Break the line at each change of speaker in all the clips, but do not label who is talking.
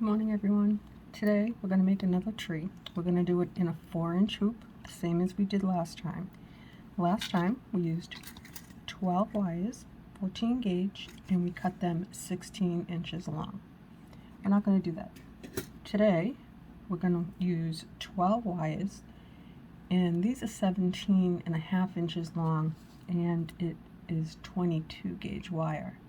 Good morning, everyone. Today we're going to make another tree. We're going to do it in a 4-inch hoop, the same as we did last time. Last time we used 12 wires, 14 gauge, and we cut them 16 inches long. We're not going to do that. Today we're going to use 12 wires, and these are 17.5 inches long, and it is 22 gauge wire.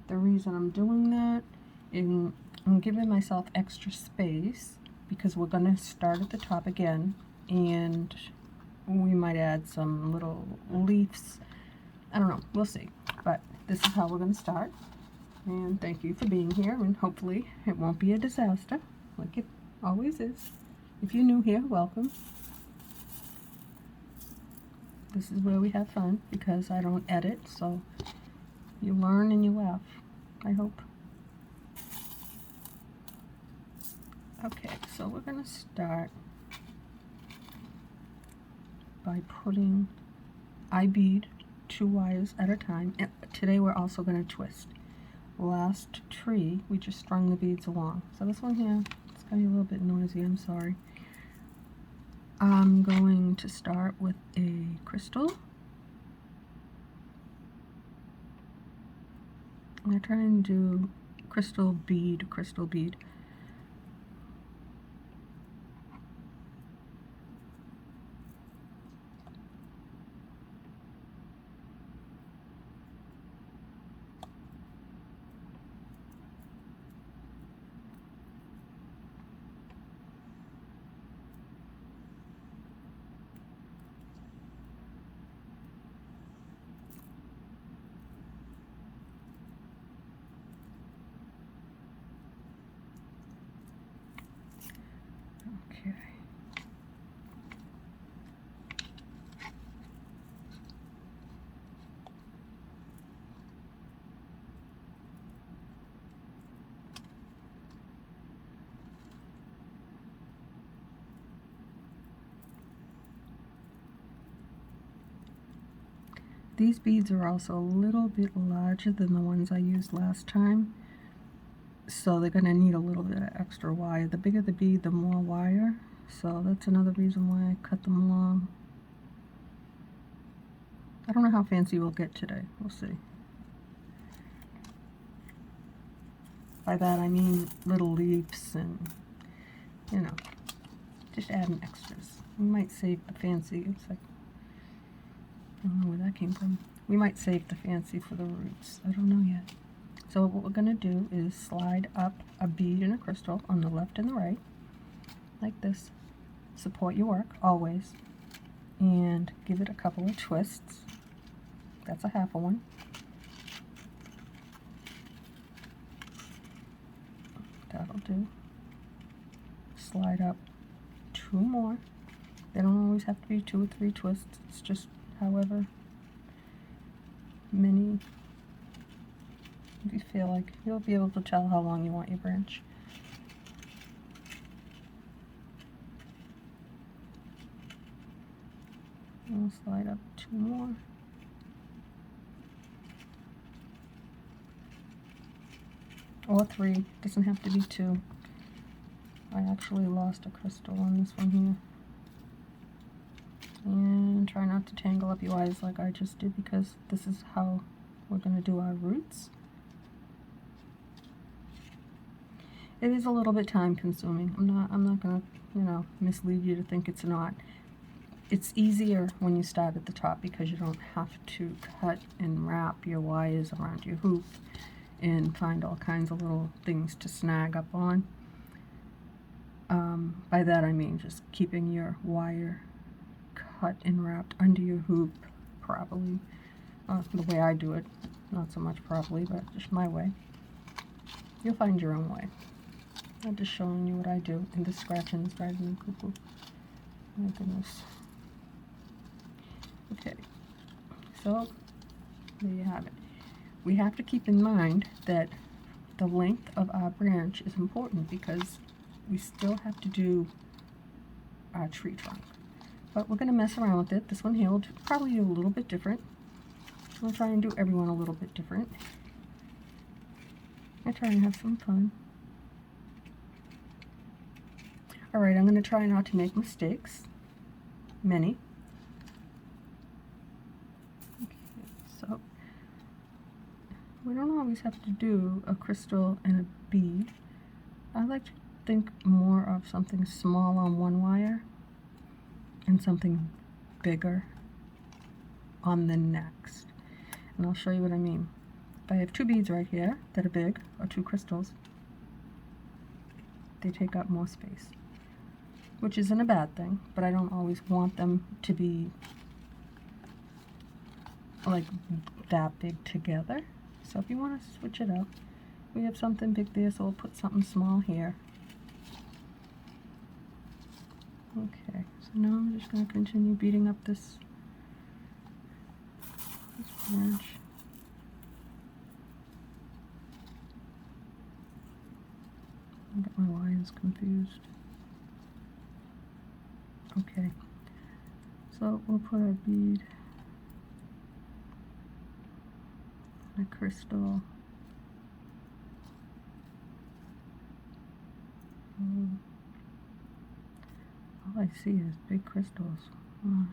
The reason I'm doing that is I'm giving myself extra space because we're going to start at the top again, and we might add some little leaves. I don't know, we'll see. But this is how we're going to start. And thank you for being here, and hopefully it won't be a disaster like it always is. If you're new here, welcome. This is where we have fun because I don't edit, so you learn and you laugh, I hope. Okay, so we're going to start by putting, I bead 2 wires at a time, and today we're also going to twist. Last tree, we just strung the beads along. So this one here, it's going to be a little bit noisy, I'm sorry. I'm going to start with a crystal. I'm going to try and do crystal bead. Okay. These beads are also a little bit larger than the ones I used last time, so they're going to need a little bit of extra wire. The bigger the bead, the more wire, so that's another reason why I cut them long. I don't know how fancy we'll get today. We'll see. By that I mean little leaves and, you know, just adding extras. We might save the fancy. It's like, I don't know where that came from. We might save the fancy for the roots. I don't know yet. So what we're going to do is slide up a bead and a crystal on the left and the right, like this. Support your work, always. And give it a couple of twists. That's a half a one. That'll do. Slide up 2 more. They don't always have to be 2 or 3 twists. It's just however many you feel like. You'll be able to tell how long you want your branch. And we'll slide up 2 more. Or 3. Doesn't have to be 2. I actually lost a crystal on this one here. And try not to tangle up your wires like I just did, because this is how we're going to do our roots. It is a little bit time consuming. I'm not going to, you know, mislead you to think it's not. It's easier when you start at the top because you don't have to cut and wrap your wires around your hoop and find all kinds of little things to snag up on. By that I mean just keeping your wire cut and wrapped under your hoop properly. The way I do it, not so much properly, but just my way. You'll find your own way. I'm just showing you what I do, and the scratching is driving me cuckoo. My goodness. Okay, so there you have it. We have to keep in mind that the length of our branch is important because we still have to do our tree trunk. But we're going to mess around with it. This one here will probably do a little bit different. We'll try and do everyone a little bit different. I try and have some fun. Alright, I'm going to try not to make mistakes. Many. Okay, so we don't always have to do a crystal and a bead. I like to think more of something small on one wire and something bigger on the next. And I'll show you what I mean. If I have two beads right here that are big, or two crystals, they take up more space, which isn't a bad thing, but I don't always want them to be like that big together. So if you want to switch it up, we have something big there, so we'll put something small here. Okay, so now I'm just going to continue beading up this branch. I get my lines confused. Okay, so we'll put our bead on a crystal. All I see is big crystals. Why?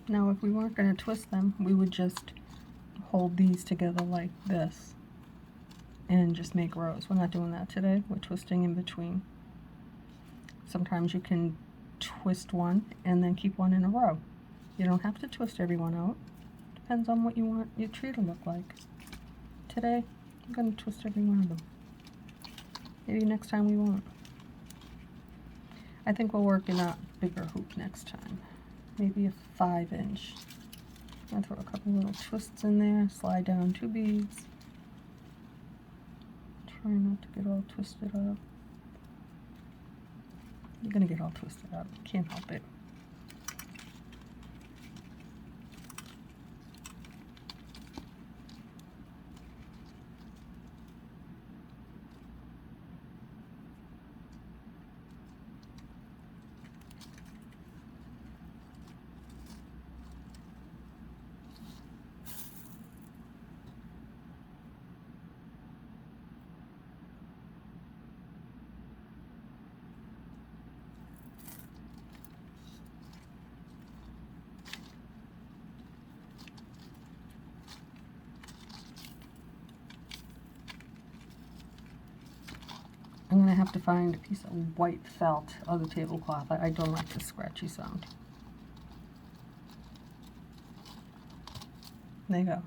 Now if we weren't going to twist them, we would just hold these together like this and just make rows. We're not doing that today. We're twisting in between. Sometimes you can twist one and then keep one in a row. You don't have to twist every one out. Depends on what you want your tree to look like. Today, I'm going to twist every one of them. Maybe next time we won't. I think we'll work in a bigger hoop next time. Maybe a 5-inch. I'm going to throw a couple little twists in there, slide down 2 beads. Try not to get all twisted up. You're going to get all twisted up. Can't help it. I'm going to have to find a piece of white felt on the tablecloth. I don't like the scratchy sound. There you go.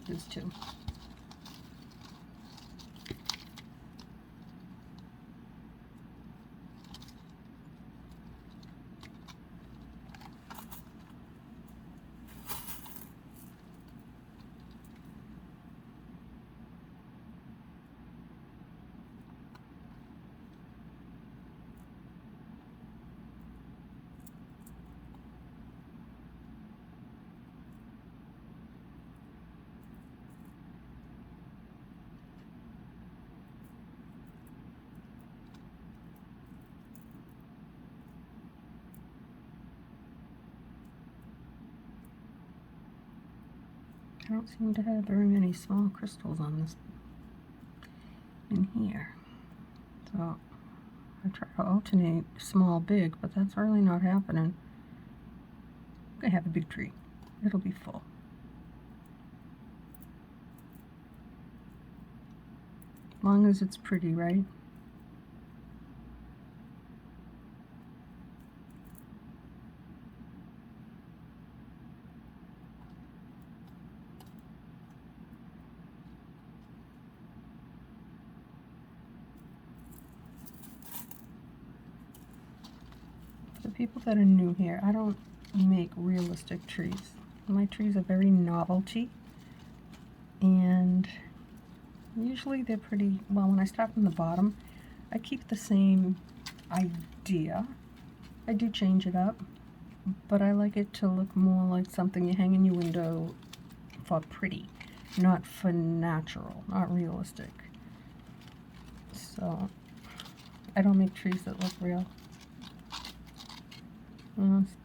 There's 2. I don't seem to have very many small crystals on this in here. So I try to alternate small, big, but that's really not happening. I'm going to have a big tree. It'll be full. As long as it's pretty, right? For people that are new here, I don't make realistic trees. My trees are very novelty, and usually they're pretty, well, when I start from the bottom, I keep the same idea. I do change it up, but I like it to look more like something you hang in your window for pretty, not for natural, not realistic. So I don't make trees that look real.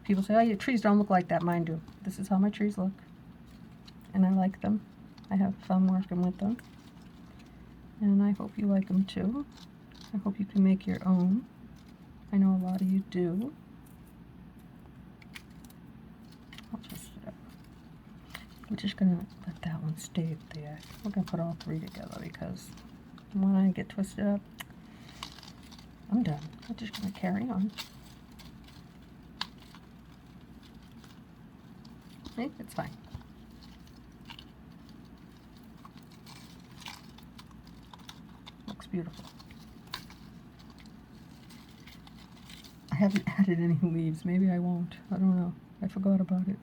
People say, oh, your trees don't look like that. Mine do. This is how my trees look. And I like them. I have fun working with them. And I hope you like them too. I hope you can make your own. I know a lot of you do. I'll twist it up. We're just going to let that one stay there. We're going to put all three together because when I get twisted up, I'm done. I'm just going to carry on. See, it's fine. Looks beautiful. I haven't added any leaves. Maybe I won't. I don't know. I forgot about it.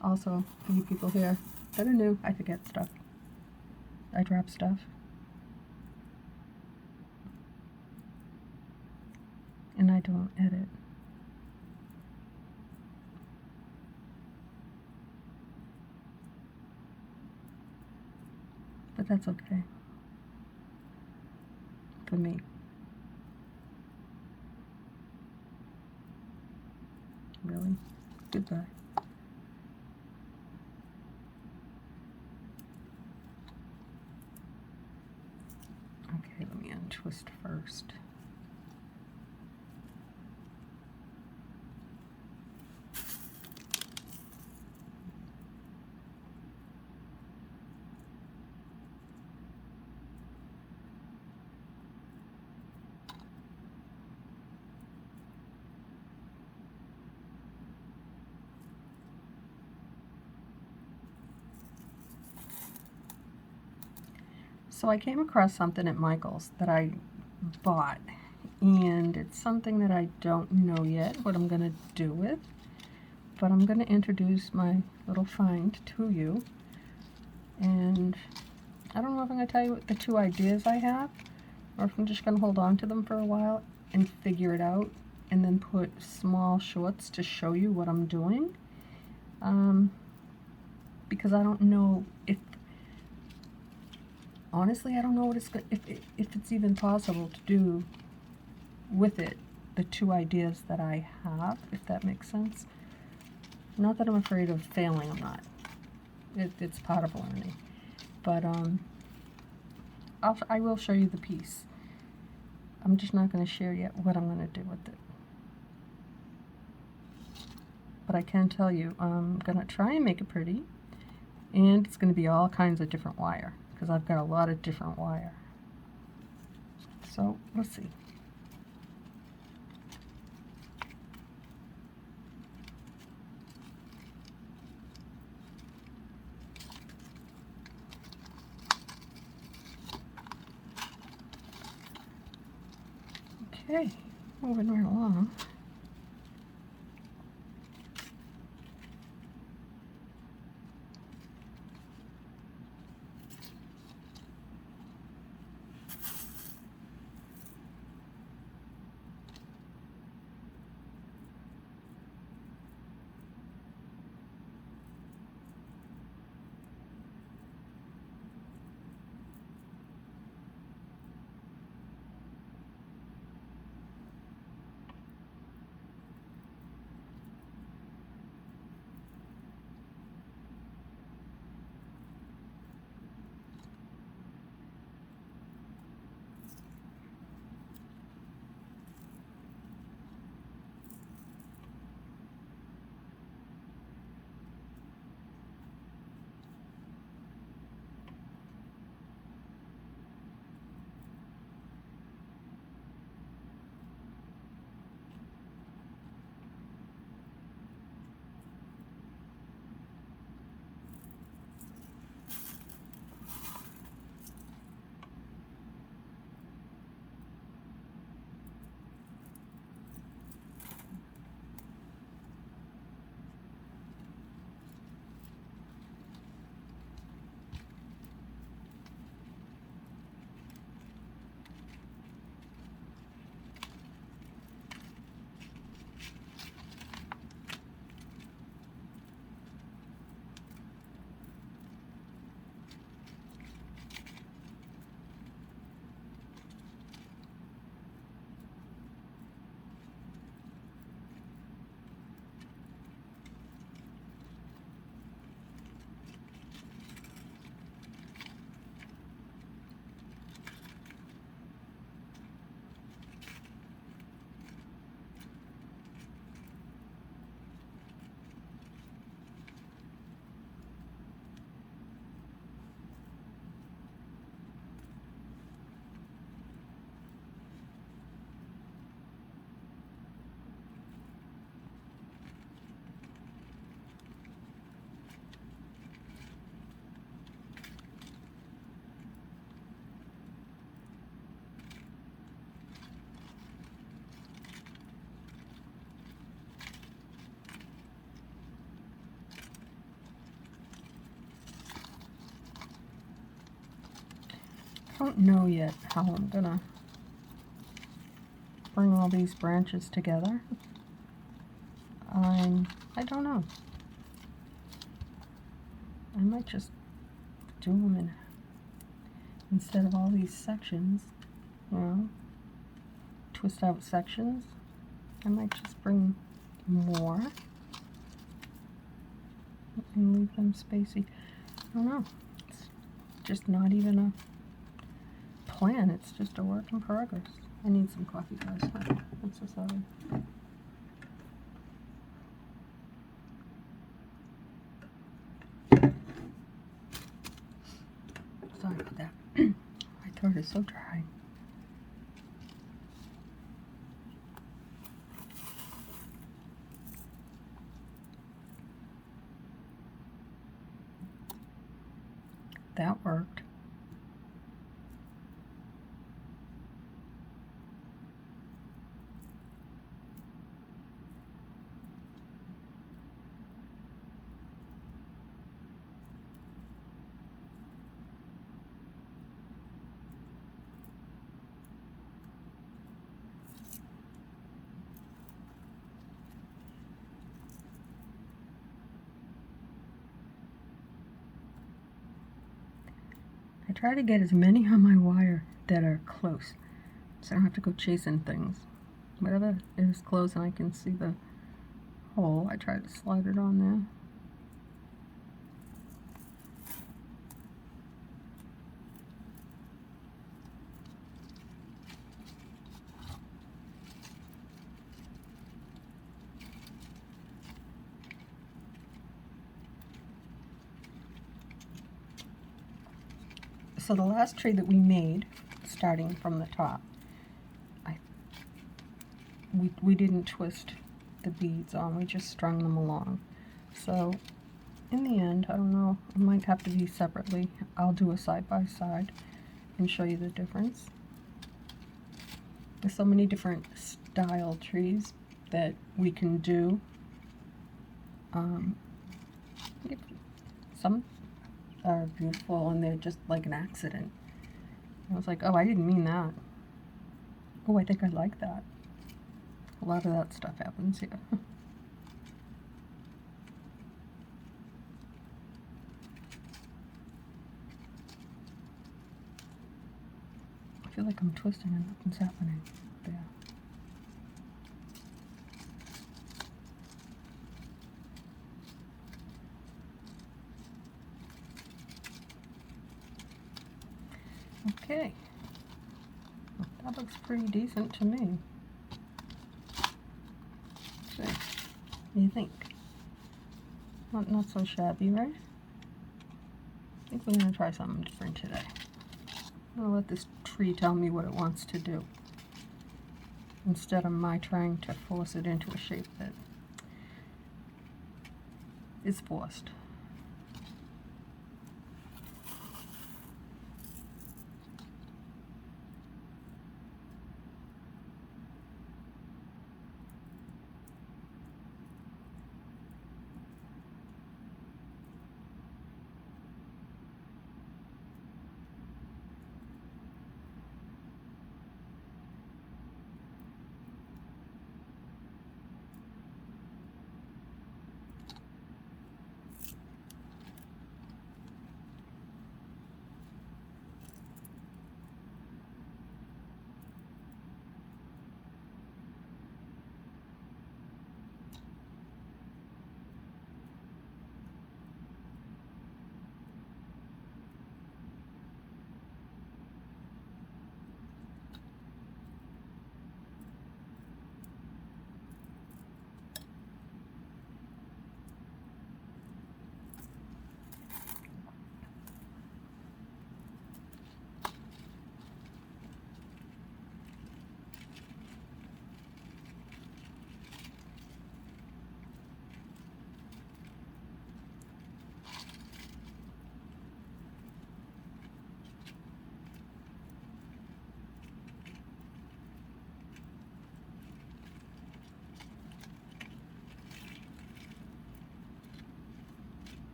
Also, for you people here that are new, I forget stuff. I drop stuff. And I don't edit. But that's okay. For me. Really? Goodbye. Okay, let me untwist first. So I came across something at Michael's that I bought, and it's something that I don't know yet what I'm going to do with, but I'm going to introduce my little find to you. And I don't know if I'm going to tell you what the two ideas I have, or if I'm just going to hold on to them for a while and figure it out, and then put small shorts to show you what I'm doing. Because I don't know if, honestly, I don't know what it's if it's even possible to do with it the two ideas that I have, if that makes sense. Not that I'm afraid of failing, I'm not. It's part of learning. But I will show you the piece. I'm just not going to share yet what I'm going to do with it. But I can tell you, I'm going to try and make it pretty, and it's going to be all kinds of different wire, because I've got a lot of different wire. So, we'll see. Okay, moving right along. I don't know yet how I'm gonna bring all these branches together. I don't know. I might just do them in, instead of all these sections, you know, twist out sections. I might just bring more and leave them spacey. I don't know. It's just not even a plan. It's just a work in progress. I need some coffee, guys. I'm so sorry. Sorry about that. My throat is so dry. That worked. I try to get as many on my wire that are close, so I don't have to go chasing things. Whatever is close and I can see the hole, I try to slide it on there. So the last tree that we made, starting from the top, we didn't twist the beads on, we just strung them along. So in the end, I don't know, it might have to be separately. I'll do a side by side and show you the difference. There's so many different style trees that we can do. Some are beautiful and they're just like an accident. I was like, oh, I didn't mean that. Oh, I think I like that. A lot of that stuff happens here. I feel like I'm twisting and nothing's happening there. Okay, well, that looks pretty decent to me. So, what do you think? Not so shabby, right? I think we're going to try something different today. I'm going to let this tree tell me what it wants to do, instead of my trying to force it into a shape that is forced.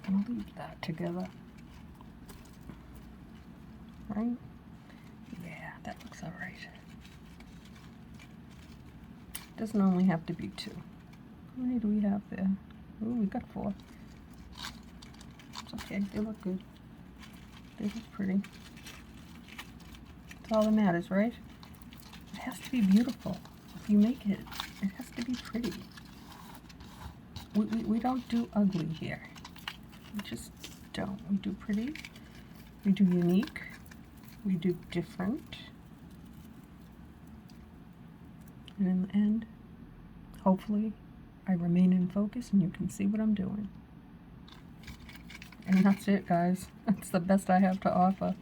gonna leave that together. Right? Yeah, that looks alright. Doesn't only have to be 2. How many do we have there? Ooh, we got 4. It's okay, they look good. They look pretty. That's all that matters, right? It has to be beautiful. If you make it, it has to be pretty. We don't do ugly here. We just don't. We do pretty. We do unique. We do different. And in the end, hopefully, I remain in focus and you can see what I'm doing. And that's it, guys. That's the best I have to offer.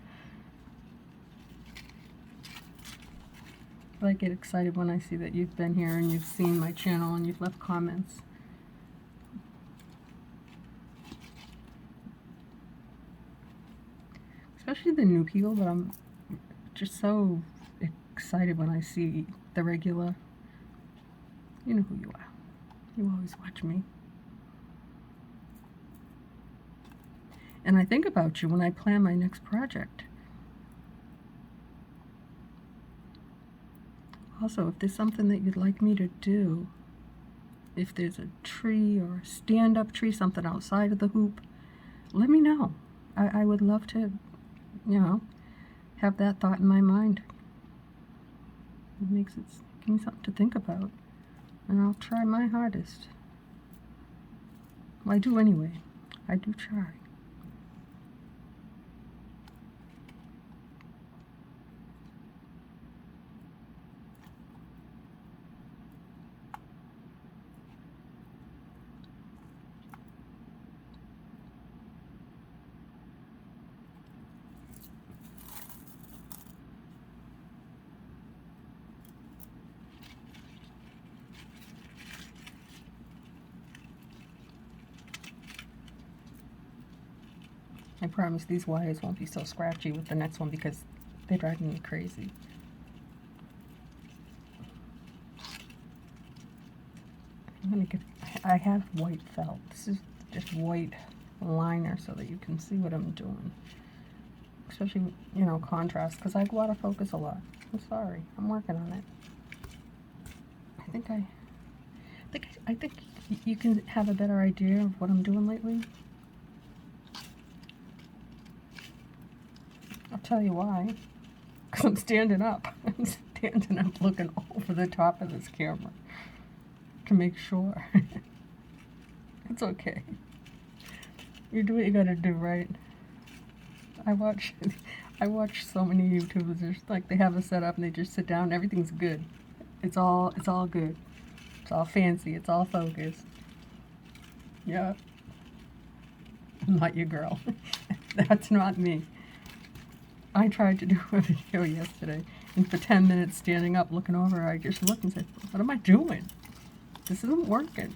But I get excited when I see that you've been here and you've seen my channel and you've left comments. Especially the new people, but I'm just so excited when I see the regular. You know who you are. You always watch me. And I think about you when I plan my next project. Also, if there's something that you'd like me to do, if there's a tree or a stand-up tree, something outside of the hoop, let me know. I would love to, you know, have that thought in my mind. It makes it, give me something to think about. And I'll try my hardest. Well, I do anyway. I do try. I promise these wires won't be so scratchy with the next one because they drive me crazy. I'm gonna get, I have white felt. This is just white liner so that you can see what I'm doing. Especially, you know, contrast, because I go out of focus a lot. I'm sorry, I'm working on it. I think you can have a better idea of what I'm doing lately. I'll tell you why. Because I'm standing up. I'm standing up looking over the top of this camera to make sure. It's okay. You do what you gotta do, right? I watch so many YouTubers. There's like they have a setup and they just sit down and everything's good. It's all good. It's all fancy. It's all focused. Yeah. I'm not your girl. That's not me. I tried to do a video yesterday, and for 10 minutes standing up looking over, I just looked and said, what am I doing? This isn't working.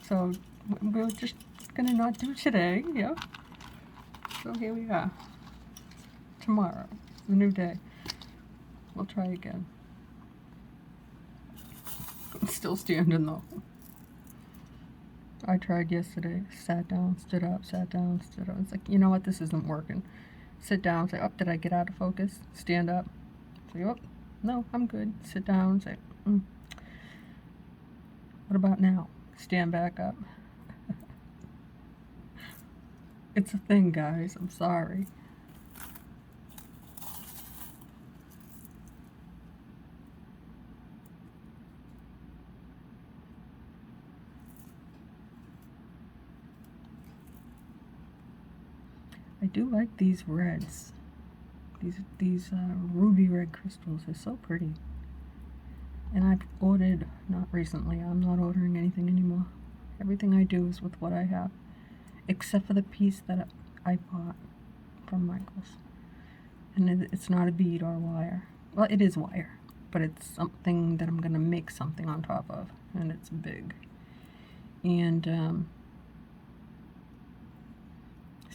So we're just gonna not do today, yeah? So here we are. Tomorrow, it's a new day. We'll try again. I'm still standing though. I tried yesterday, sat down, stood up, sat down, stood up. It's like, you know what, this isn't working. Sit down, say, oh, did I get out of focus? Stand up, say, oh, no, I'm good. Sit down, say, what about now? Stand back up. It's a thing, guys, I'm sorry. I do like these reds. These ruby red crystals are so pretty. And I've ordered, not recently, I'm not ordering anything anymore. Everything I do is with what I have. Except for the piece that I bought from Michael's. And it's not a bead or wire. Well, it is wire, but it's something that I'm going to make something on top of. And it's big. And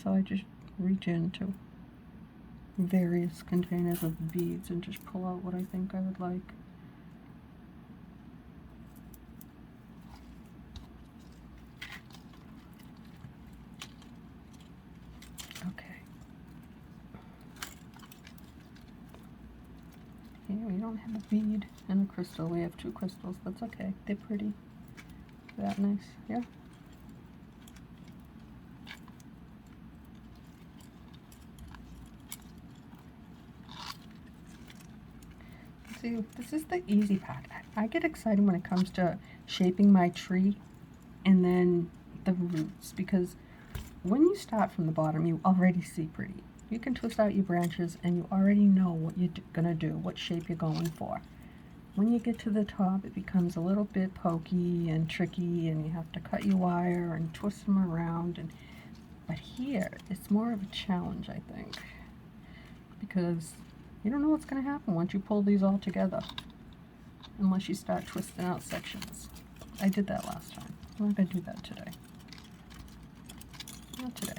so I just reach into various containers of beads and just pull out what I think I would like. don't have a bead and a crystal. We have 2 crystals. That's okay. They're pretty. That nice. Yeah. See, this is the easy part. I get excited when it comes to shaping my tree and then the roots, because when you start from the bottom, you already see pretty. You can twist out your branches and you already know what you're gonna do, what shape you're going for. When you get to the top, it becomes a little bit pokey and tricky, and you have to cut your wire and twist them around. But here, it's more of a challenge, I think, because you don't know what's going to happen once you pull these all together, unless you start twisting out sections. I did that last time. I'm not going to do that today. Not today.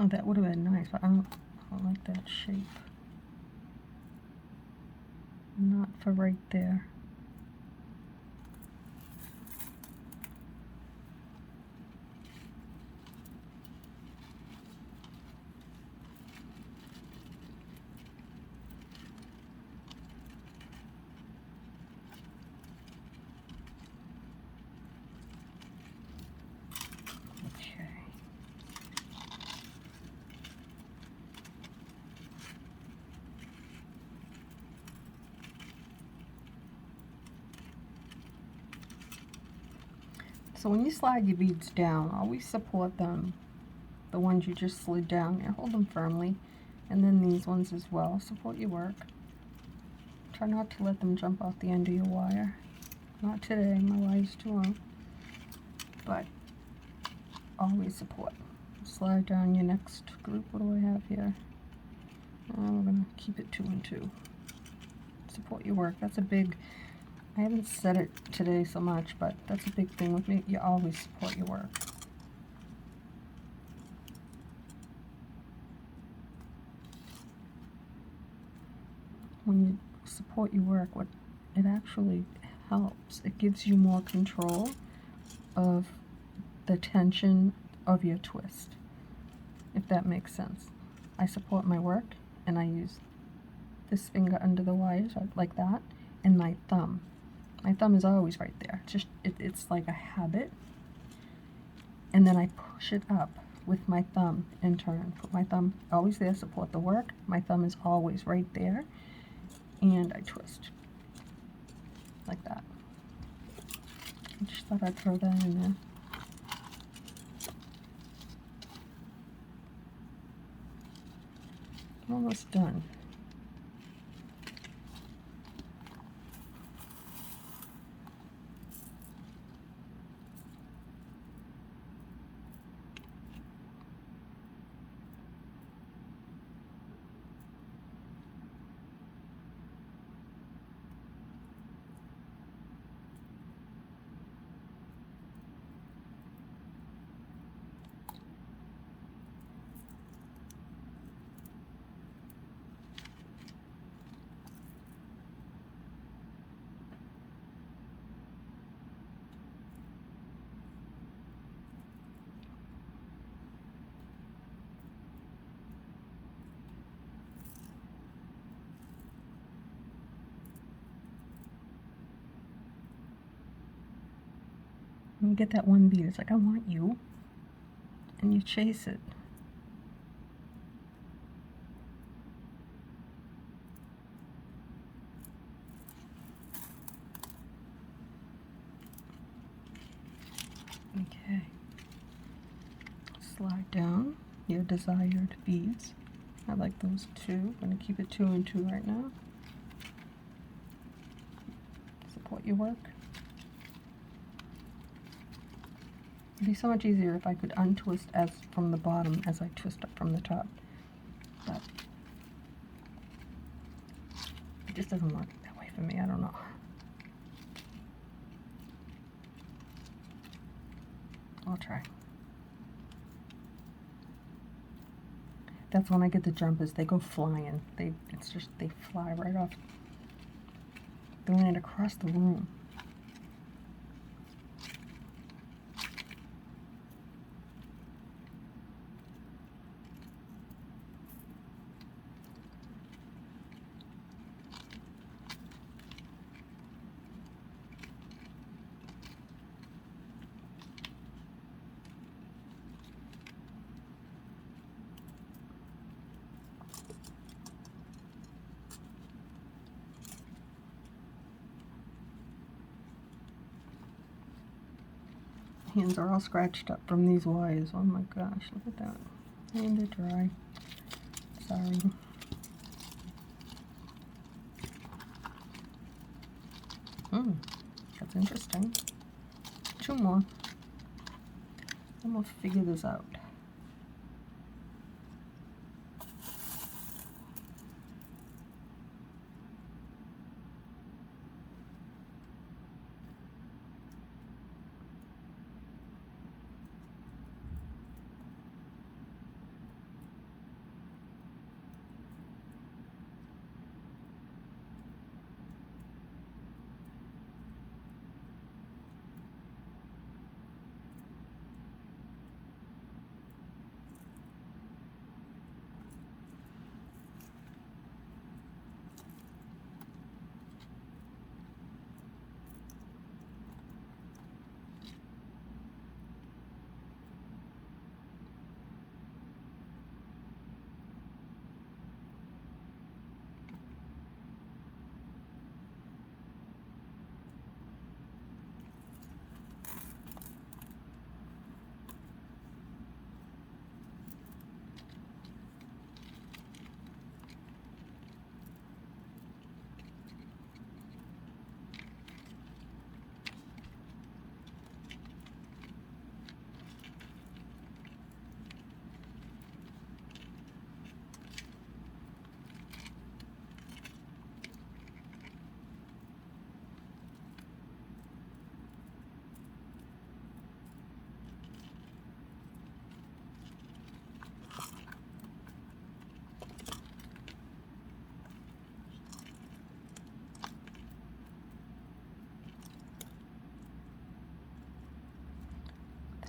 Oh, that would have been nice, but I don't like that shape. Not for right there. So when you slide your beads down, always support them, the ones you just slid down there, hold them firmly, and then these ones as well. Support your work. Try not to let them jump off the end of your wire. Not today, my wire's too long, but always support. Slide down your next group. What do I have here? We're going to keep it 2 and 2. Support your work. That's a big, I haven't said it today so much, but that's a big thing with me. You always support your work. When you support your work, what it actually helps, it gives you more control of the tension of your twist, if that makes sense. I support my work and I use this finger under the wires like that, and my thumb. My thumb is always right there. It's like a habit. And then I push it up with my thumb in turn. Put my thumb always there, support the work. My thumb is always right there. And I twist. Like that. I just thought I'd throw that in there. Almost done. And you get that one bead, it's like, I want you, and you chase it. Okay. slide down your desired beads. I like those 2. I'm going to keep it 2 and 2 right now. Support your work. It'd be so much easier if I could untwist as from the bottom as I twist up from the top. But it just doesn't work that way for me. I don't know. I'll try. That's when I get the jumpers. They go flying. They fly right off. They land across the room. Hands are all scratched up from these wires. Oh my gosh, look at that. And they're dry. Sorry. That's interesting. 2 more. And we'll figure this out.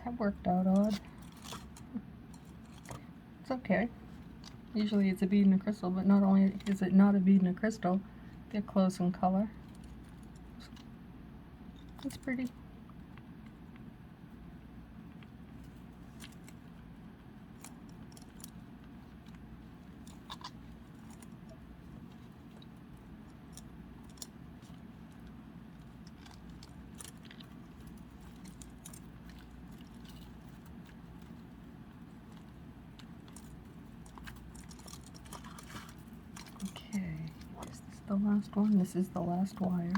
That worked out odd. It's okay. Usually it's a bead and a crystal, but not only is it not a bead and a crystal, they're close in color. It's pretty. Okay, is this the last one? This is the last wire.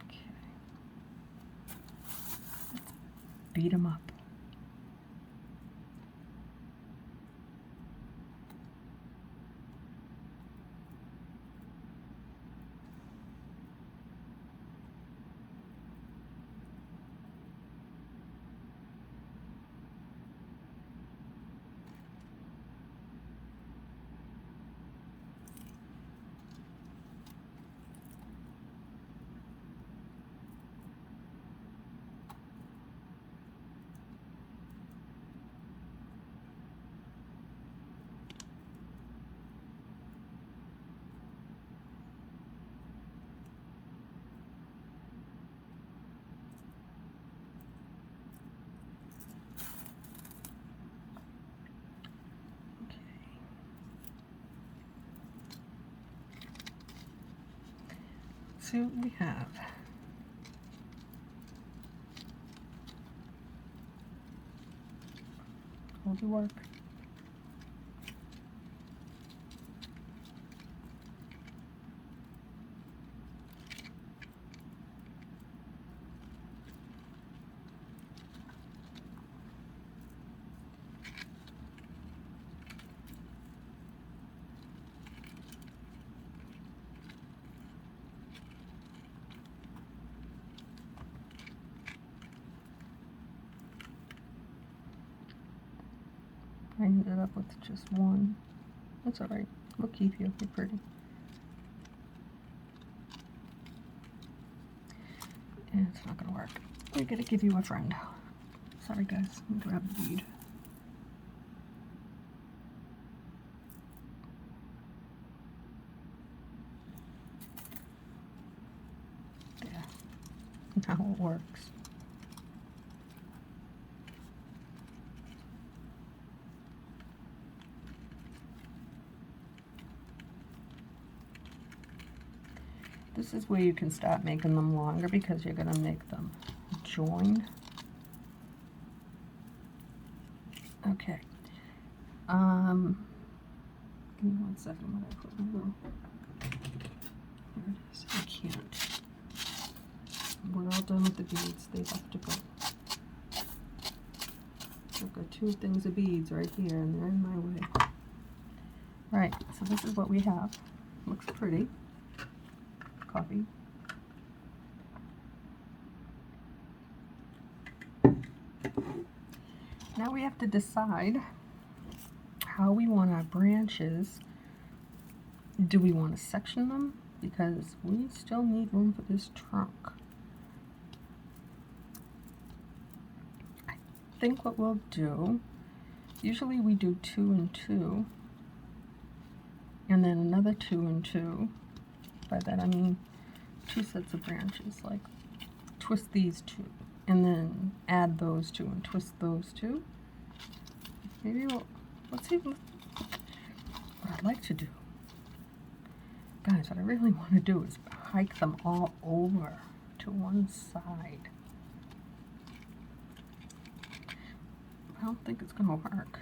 Okay. Let's beat them up. See what we have. hold your work. I ended up with just one. That's alright. We'll keep you. You're pretty. And it's not gonna work. We're gonna give you a friend. Sorry guys, I'm gonna grab the bead. There. Now it works. This is where you can start making them longer because you're going to make them join. Okay. Give me 1 second when I put my little. There it is. I can't. We're all done with the beads. They have to go. I've got 2 things of beads right here, and they're in my way. Right. So this is what we have. Looks pretty. Copy. Now we have to decide how we want our branches. Do we want to section them? Because we still need room for this trunk. I think what we'll do, usually we do 2 and 2, and then another 2 and 2. By that I mean 2 sets of branches, like twist these 2 and then add those 2 and twist those 2. Maybe let's see what I'd like to do. Guys, what I really want to do is hike them all over to one side. I don't think it's gonna work.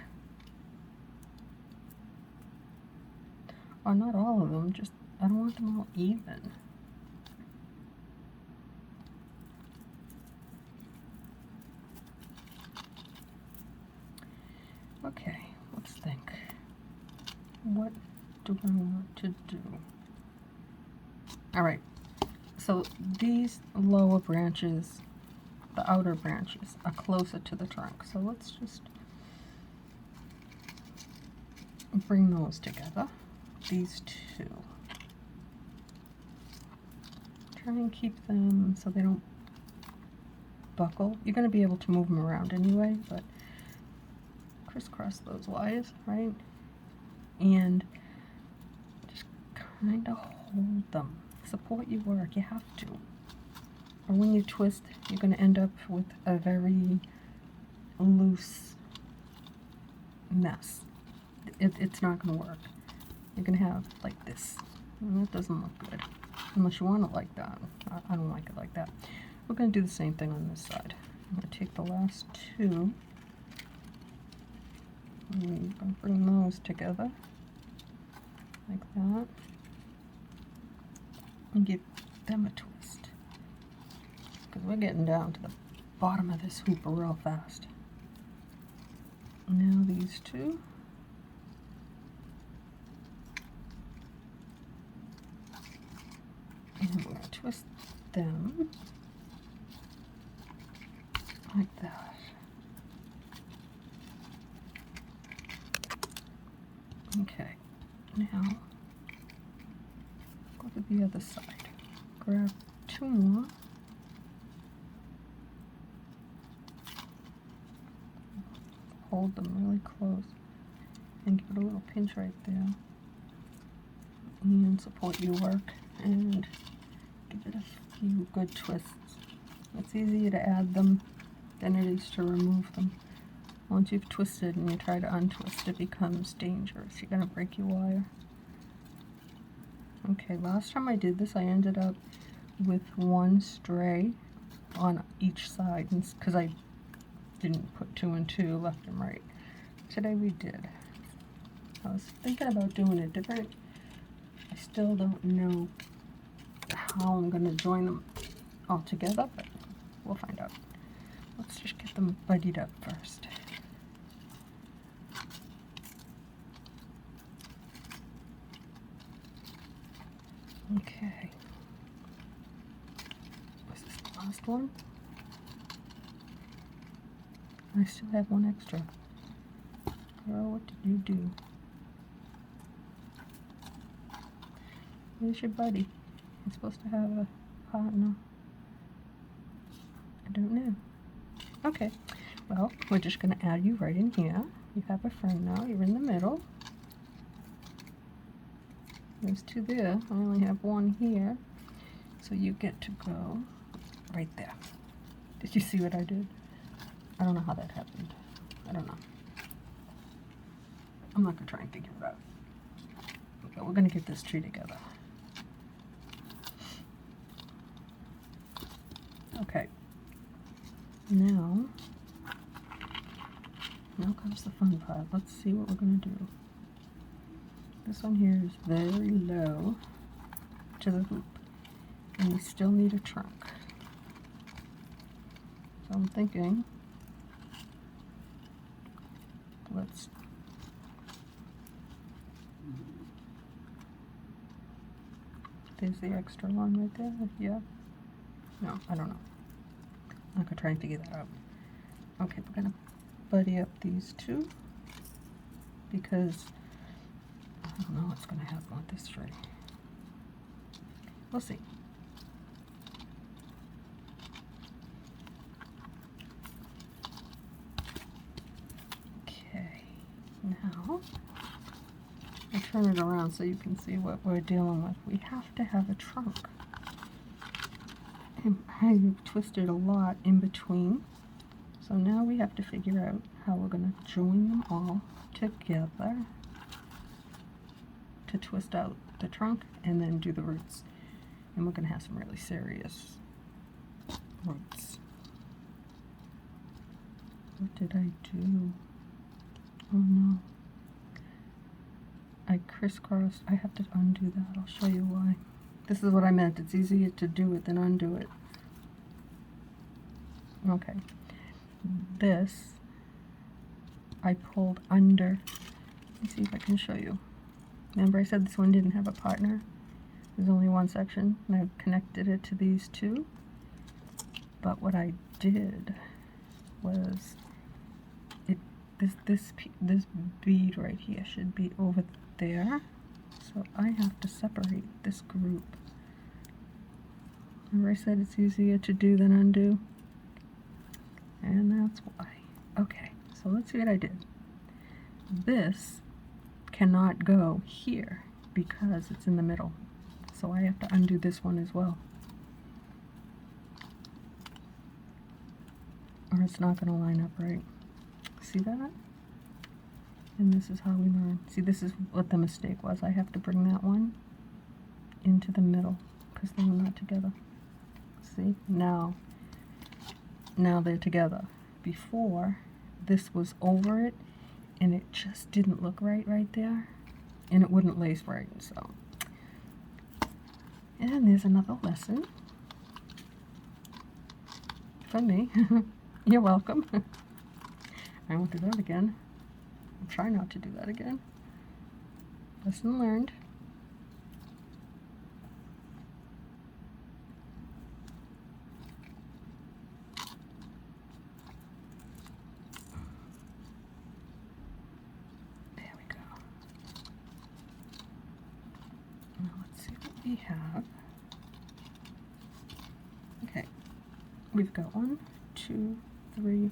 Or not all of them, just I don't want them all even. Okay, let's think. What do I want to do? All right, so these lower branches, the outer branches, are closer to the trunk. So let's just bring those together, these 2. Try and keep them so they don't buckle. You're going to be able to move them around anyway, but crisscross those wires, right? And just kind of hold them. Support your work, you have to. Or when you twist, you're going to end up with a very loose mess. It's not going to work. You're going to have like this, and that doesn't look good. Unless you want it like that. I don't like it like that. We're going to do the same thing on this side. I'm going to take the last 2. And I'm going to bring those together. Like that. And give them a twist. Because we're getting down to the bottom of this hoop real fast. Now these 2. And we're going to twist them like that. Okay, now go to the other side. Grab 2 more. Hold them really close and give it a little pinch right there. And support your work and give it a few good twists. It's easier to add them than it is to remove them. Once you've twisted and you try to untwist, it becomes dangerous. You're going to break your wire. Okay, last time I did this, I ended up with 1 stray on each side because I didn't put 2 and 2 left and right. today we did. I was thinking about doing it different. I still don't know how I'm going to join them all together, but we'll find out. Let's just get them buddied up first. Okay. Was this the last one? I still have one extra. Girl, what did you do? Where's your buddy? He's supposed to have a partner. I don't know. Okay, well, we're just going to add you right in here. You have a friend now. You're in the middle. There's two there. I only have one here. So you get to go right there. Did you see what I did? I don't know how that happened. I don't know. I'm not going to try and figure it out. Okay, we're going to get this tree together. Okay. Now comes the fun part. Let's see what we're going to do. This one here is very low to the hoop, and we still need a trunk. So I'm thinking, there's the extra one right there. Yeah. No, I don't know. I could try and figure that out. Okay, we're gonna buddy up these two because I don't know what's gonna happen with this tree. We'll see. Okay, now I turn it around so you can see what we're dealing with. We have to have a trunk. And I've twisted a lot in between. So now we have to figure out how we're going to join them all together to twist out the trunk and then do the roots. And we're going to have some really serious roots. What did I do? Oh no. I crisscrossed. I have to undo that. I'll show you why. This is what I meant. It's easier to do it than undo it. Okay. This I pulled under. Let me see if I can show you. Remember I said this one didn't have a partner? There's only one section, and I've connected it to these two. But what I did was this bead right here should be over there. So I have to separate this group. Remember I said it's easier to do than undo? And that's why. Okay, so let's see what I did. This cannot go here because it's in the middle. So I have to undo this one as well. Or it's not going to line up right. See that? And this is how we learn. See, this is what the mistake was. I have to bring that one into the middle because they were not together. See? Now they're together. Before, this was over it, and it just didn't look right there, and it wouldn't lace right. So, and there's another lesson for me. You're welcome. I won't do that again. I'll try not to do that again. Lesson learned. There we go. Now let's see what we have. Okay, we've got 1, 2, 3,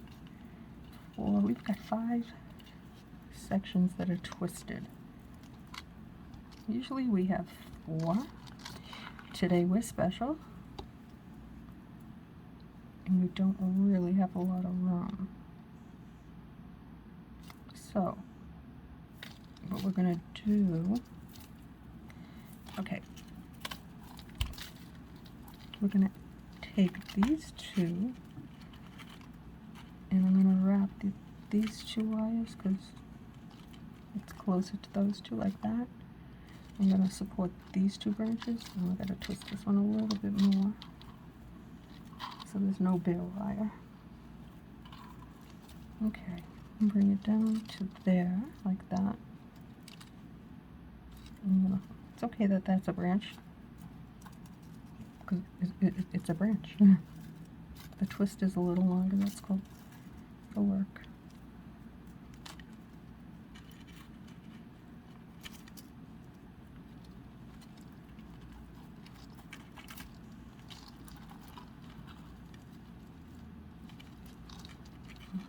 4. We've got 5 sections that are twisted. Usually we have 4. Today we're special, and we don't really have a lot of room. So what we're going to do, okay, we're going to take these two, and I'm going to wrap these 2 wires because it's closer to those two like that. I'm going to support these two branches, and we're going to twist this one a little bit more so there's no bare wire. Okay, and bring it down to there like that. And it's okay that that's a branch, because it's a branch. The twist is a little longer, that's cool. It'll work.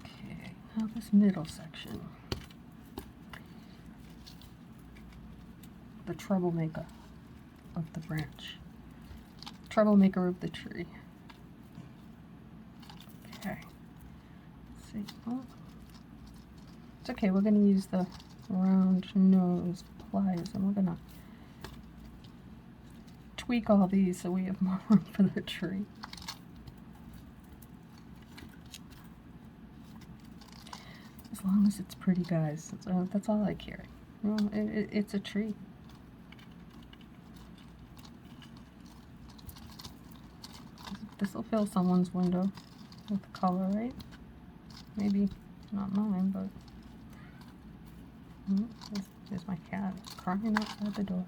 Okay, now this middle section. The troublemaker of the branch. Troublemaker of the tree. Okay. Let's see. Oh. It's okay, we're going to use the round nose pliers, and we're going to tweak all these so we have more room for the tree. As long as it's pretty, guys. That's all I care. Well, it's a tree. This will fill someone's window with color, right? Maybe not mine, but there's my cat crying outside the door.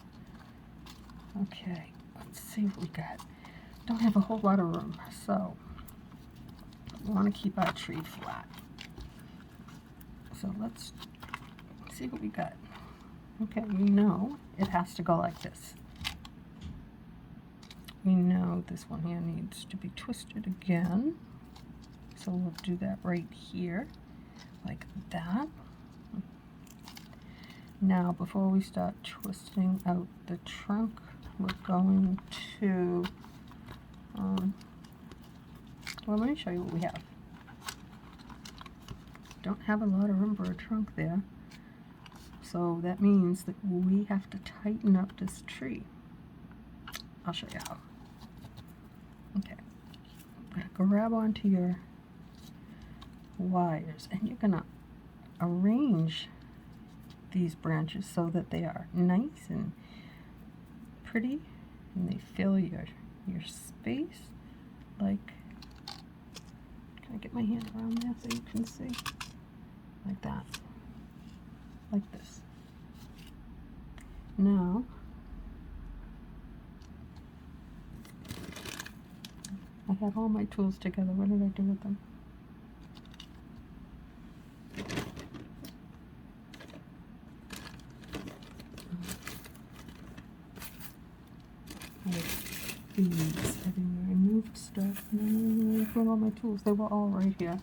Okay, let's see what we got. Don't have a whole lot of room, so we want to keep our tree flat. So let's see what we got. Okay, we know it has to go like this. We know this one here needs to be twisted again. So we'll do that right here, like that. Now, before we start twisting out the trunk, we're going to, well, let me show you what we have. Don't have a lot of room for a trunk there. So that means that we have to tighten up this tree. I'll show you how. Okay, grab onto your wires, and you're gonna arrange these branches so that they are nice and pretty, and they fill your space. Like, can I get my hand around there so you can see? Like that, like this. Now, I have all my tools together. What did I do with them? I have beads everywhere. I moved stuff. And I all my tools. They were all right here.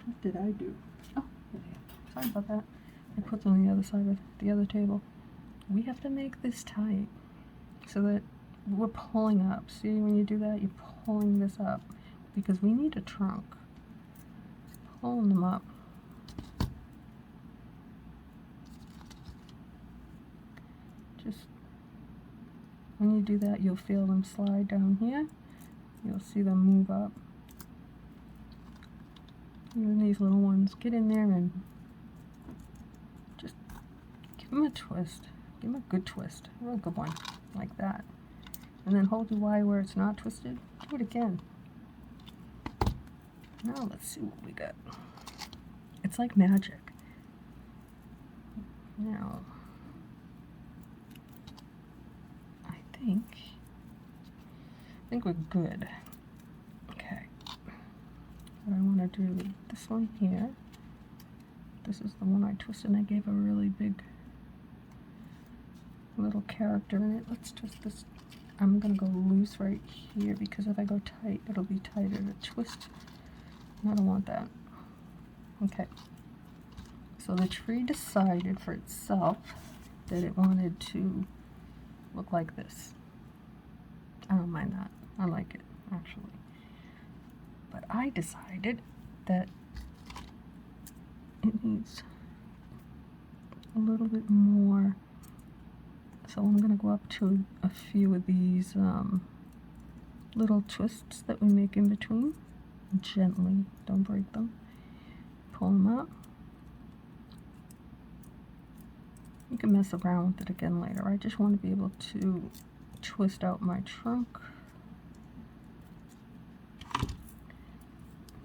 What did I do? Oh, there they are. Sorry about that. I put them on the other side of the other table. We have to make this tight so that we're pulling up. See, when you do that, you're pulling this up because we need a trunk. Pulling them up. Just when you do that, you'll feel them slide down here. You'll see them move up. Even these little ones, get in there and just give them a twist. Give them a good twist, a real good one, like that. And then hold your wire where it's not twisted. Do it again. Now let's see what we got. It's like magic. Now, I think we're good. Okay. What I want to do, this one here. This is the one I twisted, and I gave a really big little character in it. Let's twist this. I'm going to go loose right here because if I go tight, it'll be tighter to twist. I don't want that. Okay. So the tree decided for itself that it wanted to look like this. I don't mind that. I like it, actually. But I decided that it needs a little bit more. So I'm going to go up to a few of these little twists that we make in between. Gently, don't break them. Pull them up. You can mess around with it again later. I just want to be able to twist out my trunk.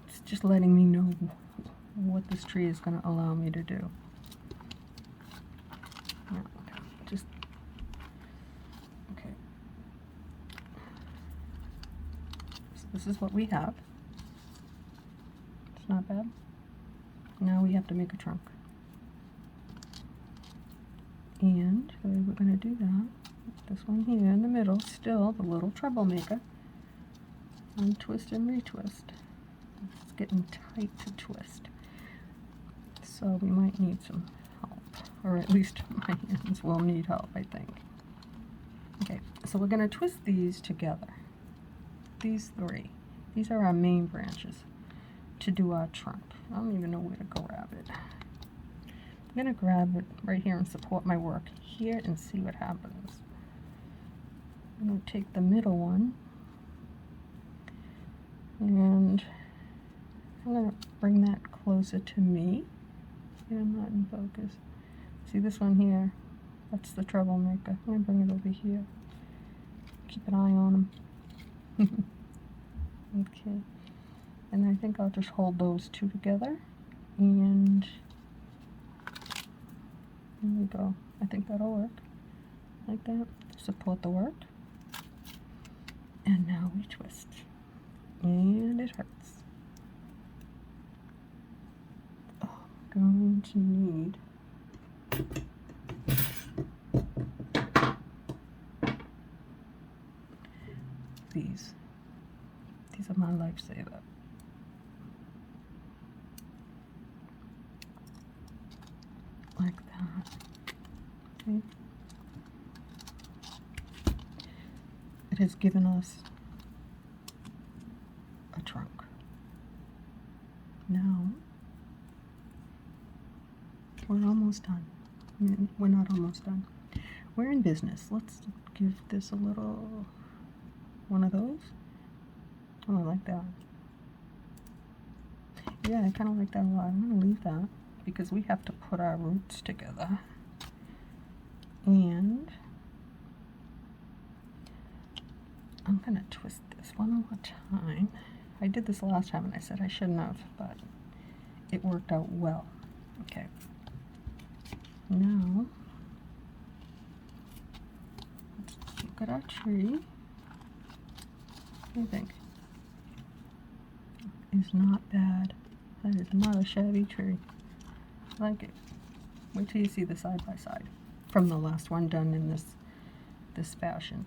It's just letting me know what this tree is going to allow me to do. Now, just, okay. So this is what we have. It's not bad. Now we have to make a trunk. And the way we're going to do that, this one here in the middle, still the little troublemaker. Untwist and retwist. It's getting tight to twist. So we might need some help, or at least my hands will need help, I think. Okay, so we're going to twist these together. These three. These are our main branches to do our trunk. I don't even know where to grab it. I'm going to grab it right here and support my work here and see what happens. I'm going to take the middle one and I'm going to bring that closer to me. Yeah, I'm not in focus. See this one here? That's the troublemaker. I'm going to bring it over here. Keep an eye on him. Okay. And I think I'll just hold those two together. And there we go. I think that'll work. Like that. Support the work. And now we twist. And it hurts. Oh, I'm going to need these. These are my lifesaver. Like that. Okay. It has given us a trunk. Now we're almost done. We're not almost done. We're in business. Let's give this a little one of those. Oh, I like that. Yeah, I kind of like that a lot. I'm going to leave that because we have to put our roots together. And I'm going to twist this one more time. I did this last time and I said I shouldn't have, but it worked out well. Okay. Now, let's look at our tree. What do you think? It's not bad. That is not a shabby tree. I like it. Wait till you see the side by side from the last one done in this fashion.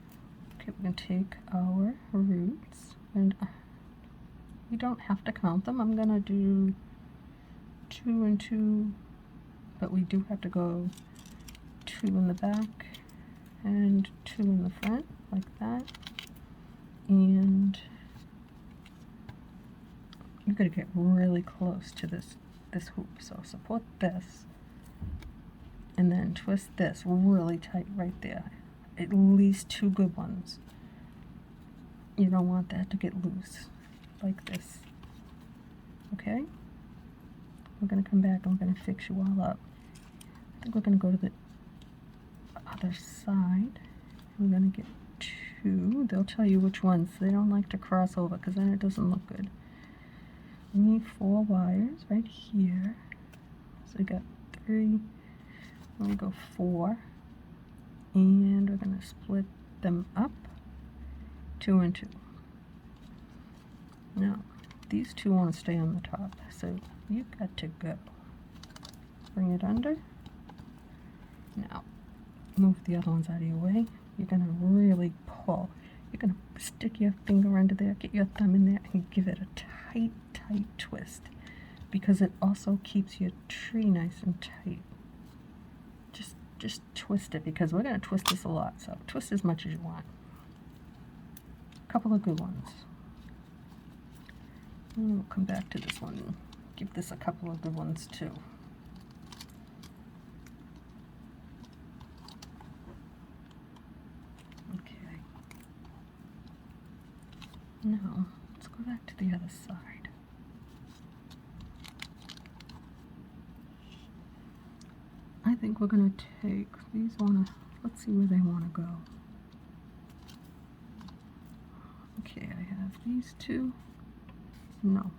Okay, we're going to take our roots, and we don't have to count them. I'm going to do 2 and 2, but we do have to go 2 in the back and 2 in the front, like that. And you're going to get really close to this hoop. So support this, and then twist this really tight right there. At least 2 good ones. You don't want that to get loose, like this. Okay? We're going to come back and we're going to fix you all up. I think we're going to go to the other side. We're going to get 2. They'll tell you which ones. They don't like to cross over because then it doesn't look good. We need 4 wires right here. So we got 3. And we go 4. And we're going to split them up 2 and 2. Now, these 2 want to stay on the top, so you've got to go. Bring it under. Now, move the other ones out of your way. You're going to really pull. You're going to stick your finger under there, get your thumb in there, and give it a tight, tight twist, because it also keeps your tree nice and tight. Just twist it, because we're going to twist this a lot, so twist as much as you want. A couple of good ones. And we'll come back to this one and give this a couple of good ones too. Okay. Now, let's go back to the other side. I think we're gonna take these. Let's see where they wanna go. Okay, I have these two. No.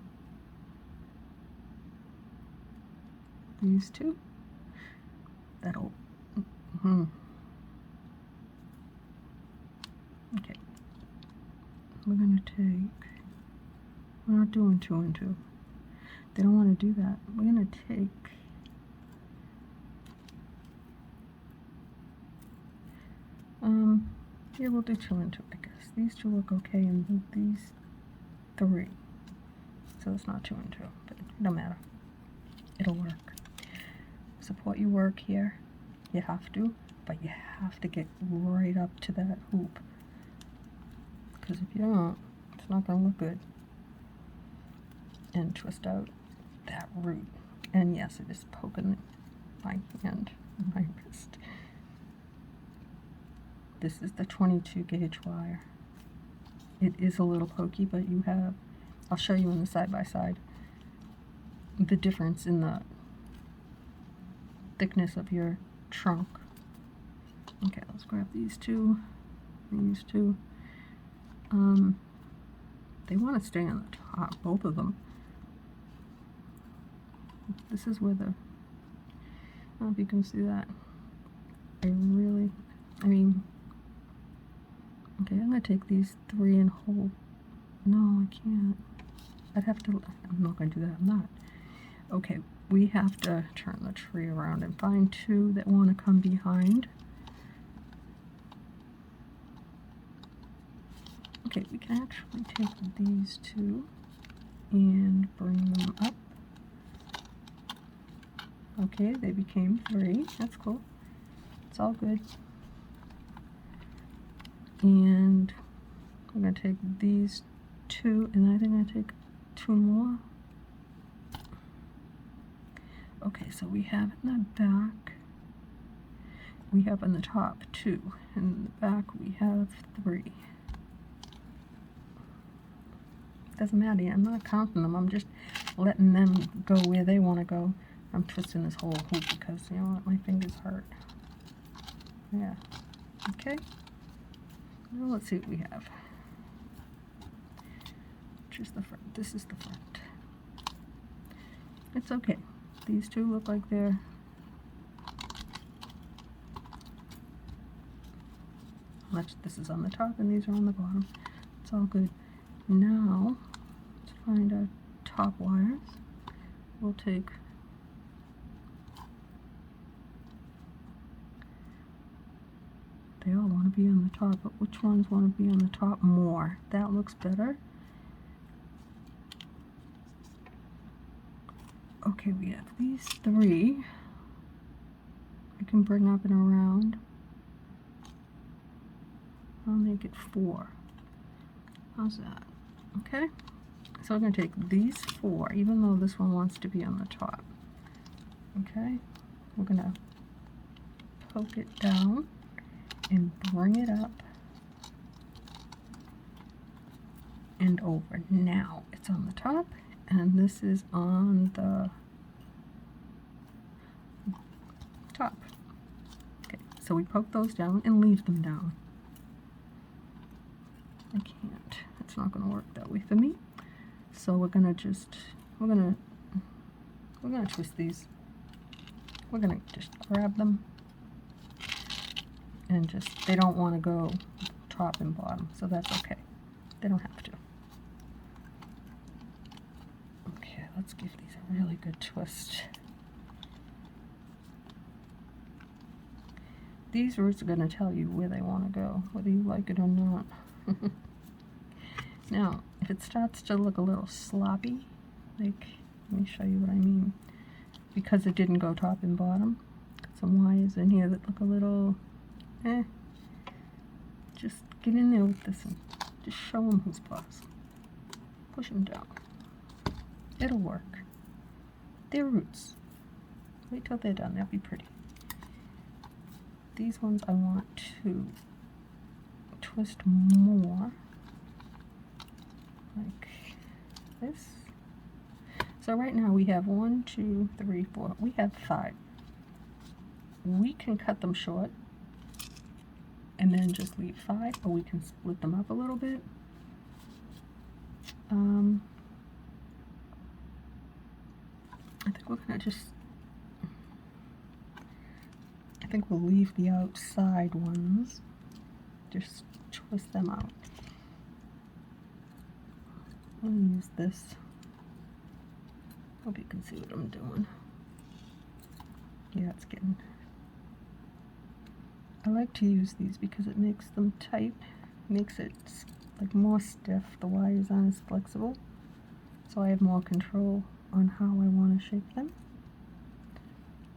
These two. That'll. Okay. We're gonna take. We're not doing 2 and 2. They don't want to do that. We're gonna take. Yeah, we'll do 2 and 2, I guess. These two look okay, and these 3. So it's not 2 and 2, but it don't matter. It'll work. Support your work here. You have to, but you have to get right up to that hoop. Because if you don't, it's not going to look good. And twist out that root. And yes, it is poking my hand, my wrist. This is the 22 gauge wire. It is a little pokey, but you have, I'll show you in the side by side, the difference in the thickness of your trunk. Okay, let's grab these two. These two. They want to stay on the top, both of them. This is where the, I don't know if you can see that. Okay, I'm going to take these 3 and hold. No, I can't. I'd have to, I'm not going to do that, I'm not. Okay, we have to turn the tree around and find 2 that want to come behind. Okay, we can actually take these 2 and bring them up. Okay, they became 3. That's cool. It's all good. And I'm going to take these 2, and I think I'm going to take 2 more. Okay, so we have in the back, we have on the top 2, and in the back we have 3. Doesn't matter, I'm not counting them, I'm just letting them go where they want to go. I'm twisting this whole hoop because, you know what, my fingers hurt. Yeah, okay. Now let's see what we have. Just the front. This is the front. It's okay. These 2 look like they're this is on the top and these are on the bottom. It's all good. Now let's find our top wires. We'll take they all want to be on the top, but which ones want to be on the top more? That looks better. Okay, we have these 3. I can bring up and around. I'll make it 4. How's that? Okay. So I'm going to take these 4, even though this one wants to be on the top. Okay. We're going to poke it down and bring it up and over. Now it's on the top, and this is on the top. Okay, so we poke those down and leave them down. I can't. It's not going to work that way for me. So we're gonna twist these. We're gonna just grab them. And just, they don't want to go top and bottom, so that's okay. They don't have to. Okay, let's give these a really good twist. These roots are going to tell you where they want to go, whether you like it or not. Now, if it starts to look a little sloppy, like, let me show you what I mean. Because it didn't go top and bottom, got some wires in here that look a little just get in there with this and just show them who's boss. Push them down. It'll work. They're roots. Wait till they're done. They'll be pretty. These ones I want to twist more like this. So right now we have 1, 2, 3, 4. We have 5. we can cut them short and then just leave 5, or we can split them up a little bit. I think we're gonna I think we'll leave the outside ones, just twist them out. I'm gonna use this. Hope you can see what I'm doing. Yeah, it's getting... I like to use these because it makes them tight, makes it like more stiff. The wires aren't as flexible, so I have more control on how I want to shape them.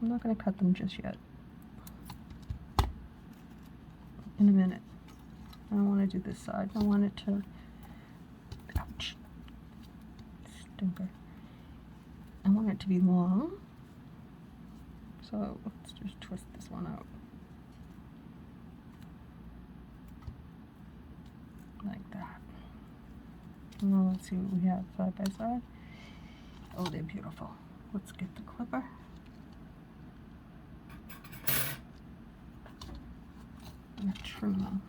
I'm not going to cut them just yet. In a minute. I don't want to do this side. I want it to... Ouch. Stinker. I want it to be long. So let's just twist this one out. Like that. Now let's see what we have side by side. Oh, they're beautiful. Let's get the clipper. And trim them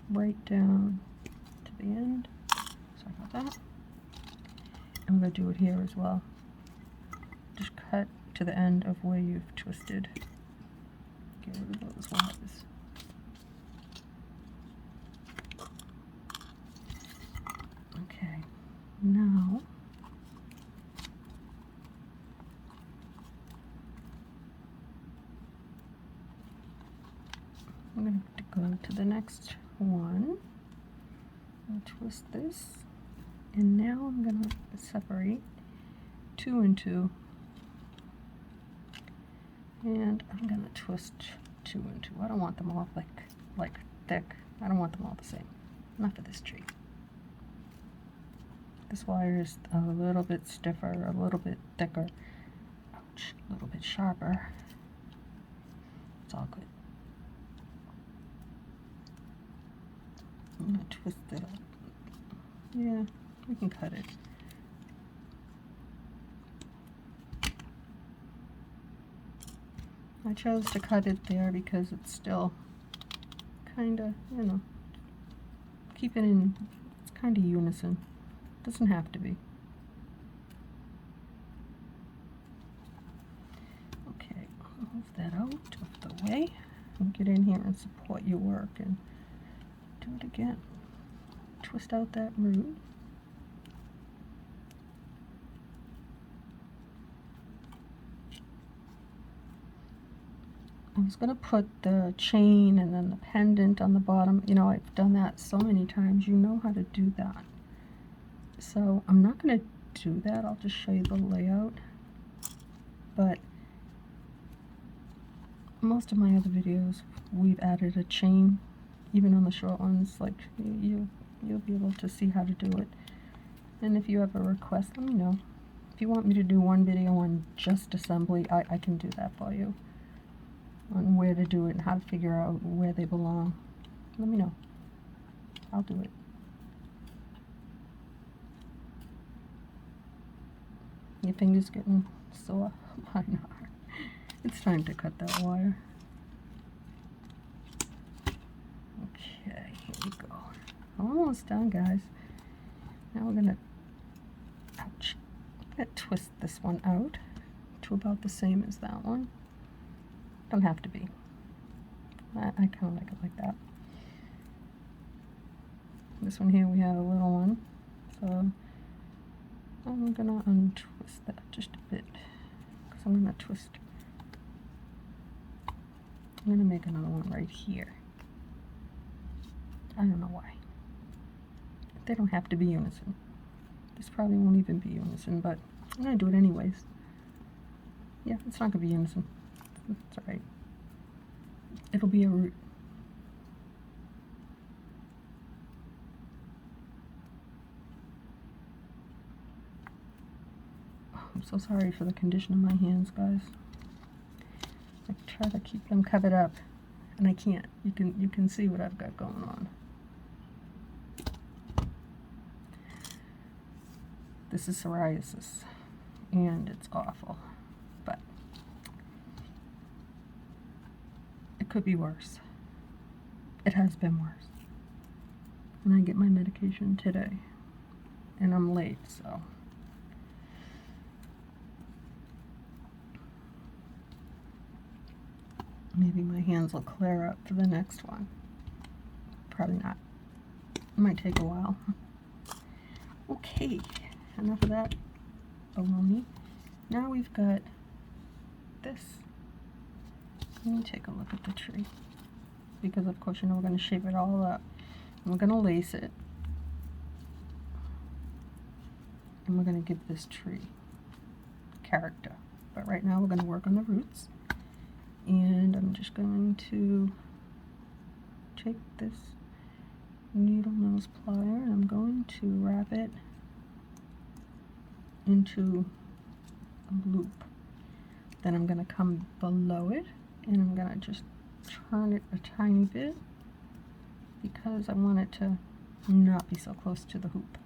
right down to the end. Sorry about that. And we're going to do it here as well. Just cut to the end of where you've twisted. Get rid of those wires. Okay, now I'm going to go to the next one and twist this, and now I'm going to separate 2 and 2, and I'm going to twist 2 and 2. I don't want them all like thick. I don't want them all the same. Not for this tree. This wire is a little bit stiffer, a little bit thicker, ouch, a little bit sharper. It's all good. I'm going to twist it up. Yeah, we can cut it. I chose to cut it there because it's still kind of, you know, keep it in, it's kind of unison. Doesn't have to be. Okay, move that out of the way and get in here and support your work and do it again. Twist out that root. I was going to put the chain and then the pendant on the bottom. You know, I've done that so many times. You know how to do that. So I'm not going to do that. I'll just show you the layout. But most of my other videos, we've added a chain, even on the short ones. Like you'll be able to see how to do it. And if you have a request, let me know. If you want me to do one video on just assembly, I can do that for you. On where to do it and how to figure out where they belong. Let me know. I'll do it. Your finger's getting sore? Mine are. It's time to cut that wire. Okay, here we go. Almost done, guys. Now we're gonna, ouch, twist this one out to about the same as that one. Don't have to be. I kind of like it like that. This one here, we have a little one, so I'm gonna untwist that just a bit, because I'm gonna twist. I'm gonna make another one right here. I don't know why. They don't have to be unison. This probably won't even be unison, but I'm gonna do it anyways. Yeah, it's not gonna be unison. It's alright. It'll be a root. I'm so sorry for the condition of my hands, guys. I try to keep them covered up, and I can't. You can see what I've got going on. This is psoriasis, and it's awful. But It could be worse. It has been worse. And I get my medication today. And I'm late, so. Maybe my hands will clear up for the next one. Probably not. It might take a while. Okay, enough of that baloney. Now we've got this. Let me take a look at the tree. Because of course, you know, we're going to shape it all up. And we're going to lace it. And we're going to give this tree character. But right now we're going to work on the roots. And I'm just going to take this needle nose plier and I'm going to wrap it into a loop. Then I'm going to come below it and I'm going to just turn it a tiny bit because I want it to not be so close to the hoop.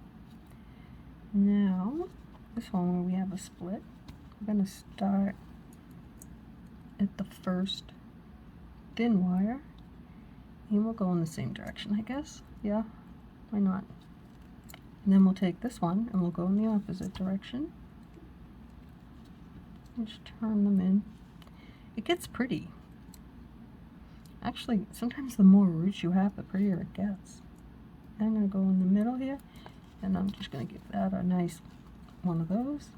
Now, this one where we have a split, we're going to start at the first thin wire and we'll go in the same direction, I guess. Yeah, why not? And then we'll take this one and we'll go in the opposite direction. Just turn them in. It gets pretty. Actually, sometimes the more roots you have, the prettier it gets. I'm going to go in the middle here, and I'm just going to give that a nice one of those,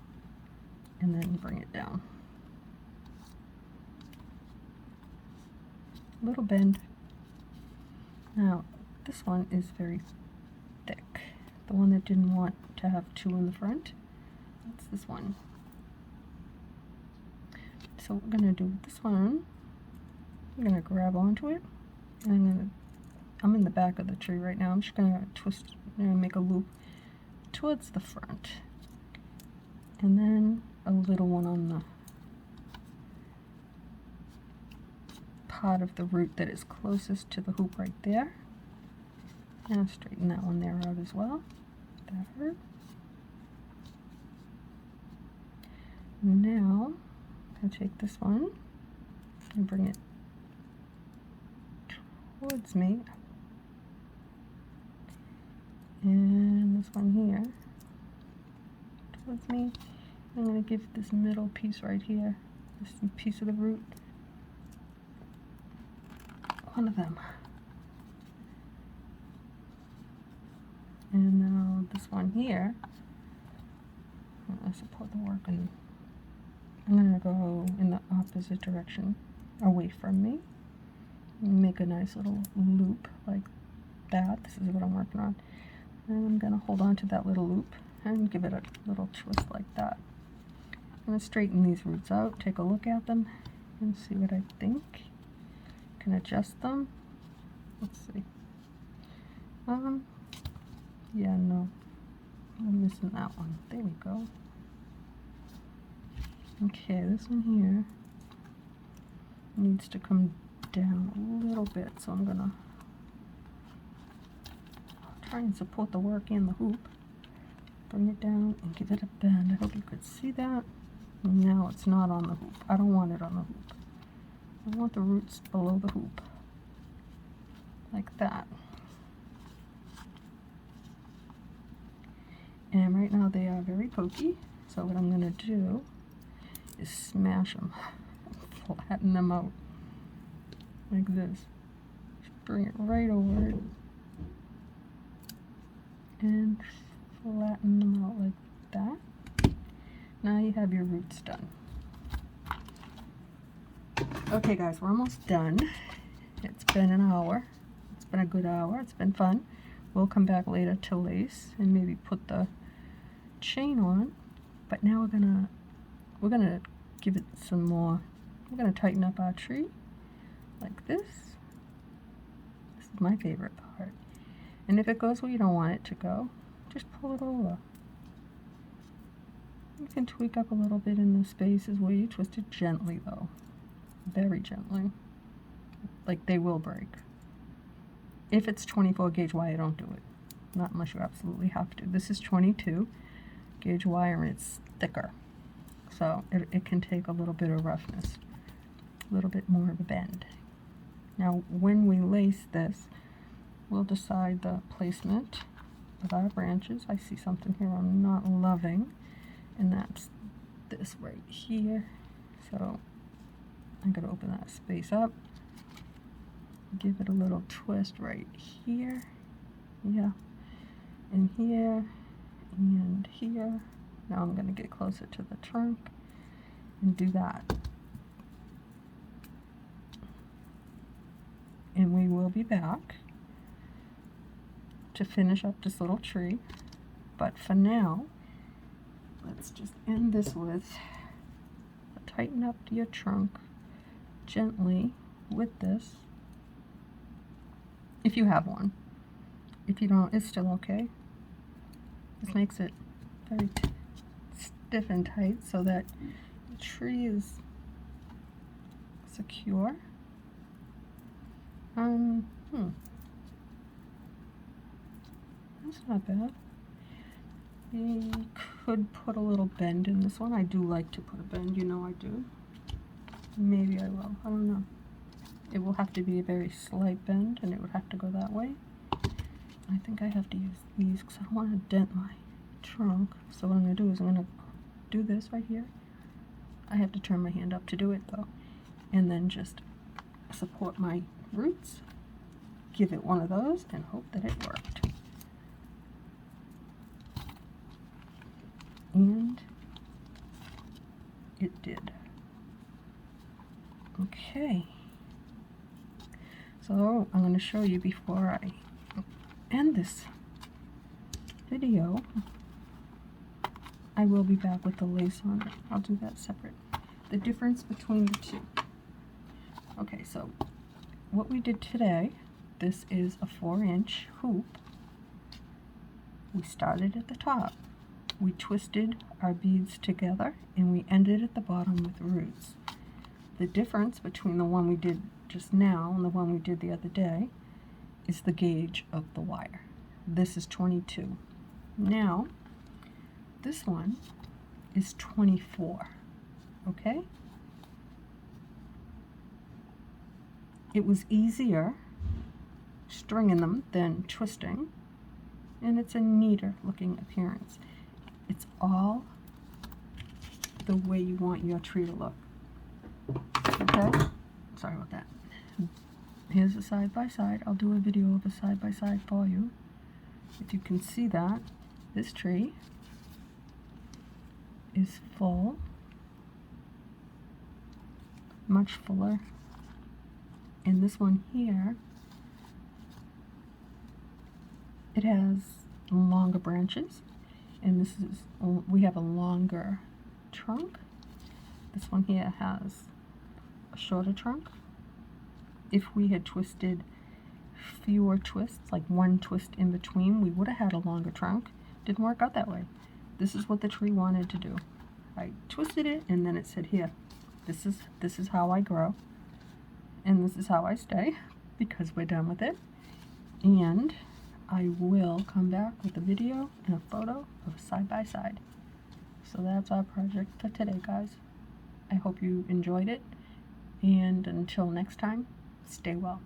and then bring it down. A little bend. Now, this one is very thick. The one that didn't want to have two in the front, that's this one. So what we're going to do with this one, I'm going to grab onto it, and I'm in the back of the tree right now. I'm just going to twist, make a loop towards the front, and then a little one on the part of the root that is closest to the hoop right there. And I'll straighten that one there out as well. That hurt. Now, I'm going to take this one and bring it towards me. And this one here towards me. I'm going to give this middle piece right here, this piece of the root, one of them. And now this one here, I'm going to support the work, and I'm going to go in the opposite direction away from me. Make a nice little loop like that. This is what I'm working on. And I'm going to hold on to that little loop and give it a little twist like that. I'm going to straighten these roots out, take a look at them, and see what I think. Can adjust them. Let's see. Yeah, no. I'm missing that one. There we go. Okay, this one here needs to come down a little bit, so I'm gonna try and support the work and the hoop. Bring it down and give it a bend. I hope you could see that. Now it's not on the hoop. I don't want it on the hoop. I want the roots below the hoop. Like that. And right now they are very pokey, so what I'm going to do is smash them, flatten them out like this. Just bring it right over it and flatten them out like that. Now you have your roots done. Okay guys, we're almost done. It's been an hour. It's been a good hour. It's been fun. We'll come back later to lace and maybe put the chain on, but now we're gonna give it some more. We're gonna tighten up our tree like this. This is my favorite part. And if it goes where you don't want it to go, just pull it over. You can tweak up a little bit in the spaces where you twist it gently though. Very gently. Like they will break. If it's 24 gauge wire, don't do it. Not unless you absolutely have to. This is 22 gauge wire and it's thicker. So it can take a little bit of roughness. A little bit more of a bend. Now when we lace this, we'll decide the placement of our branches. I see something here I'm not loving, and that's this right here. So I'm going to open that space up, give it a little twist right here, yeah, and here, and here. Now I'm going to get closer to the trunk and do that. And we will be back to finish up this little tree, but for now, let's just end this with tighten up your trunk gently with this, if you have one. If you don't, it's still okay. This makes it very stiff and tight so that the tree is secure. That's not bad. We could put a little bend in this one. I do like to put a bend, you know I do. Maybe I will, I don't know. It will have to be a very slight bend, and it would have to go that way. I think I have to use these because I don't want to dent my trunk. So what I'm going to do is I'm going to do this right here. I have to turn my hand up to do it though. And then just support my roots, give it one of those, and hope that it worked. And it did. Okay. So I'm going to show you before I end this video. I will be back with the lace on it. I'll do that separate. The difference between the two. Okay, so what we did today, this is a 4-inch hoop. We started at the top. We twisted our beads together and we ended at the bottom with roots. The difference between the one we did just now and the one we did the other day is the gauge of the wire. This is 22. Now, this one is 24, okay? It was easier stringing them than twisting, and it's a neater looking appearance. It's all the way you want your tree to look. Okay? Sorry about that. Here's a side-by-side. I'll do a video of a side-by-side for you. If you can see that, this tree is full, much fuller. And this one here, it has longer branches, and this is, we have a longer trunk. This one here has a shorter trunk. If we had twisted fewer twists, like one twist in between, we would have had a longer trunk. Didn't work out that way. This is what the tree wanted to do. I twisted it, and then it said, here, this is how I grow, and this is how I stay, because we're done with it. And I will come back with a video and a photo of a side-by-side. So that's our project for today, guys. I hope you enjoyed it, and until next time, stay well.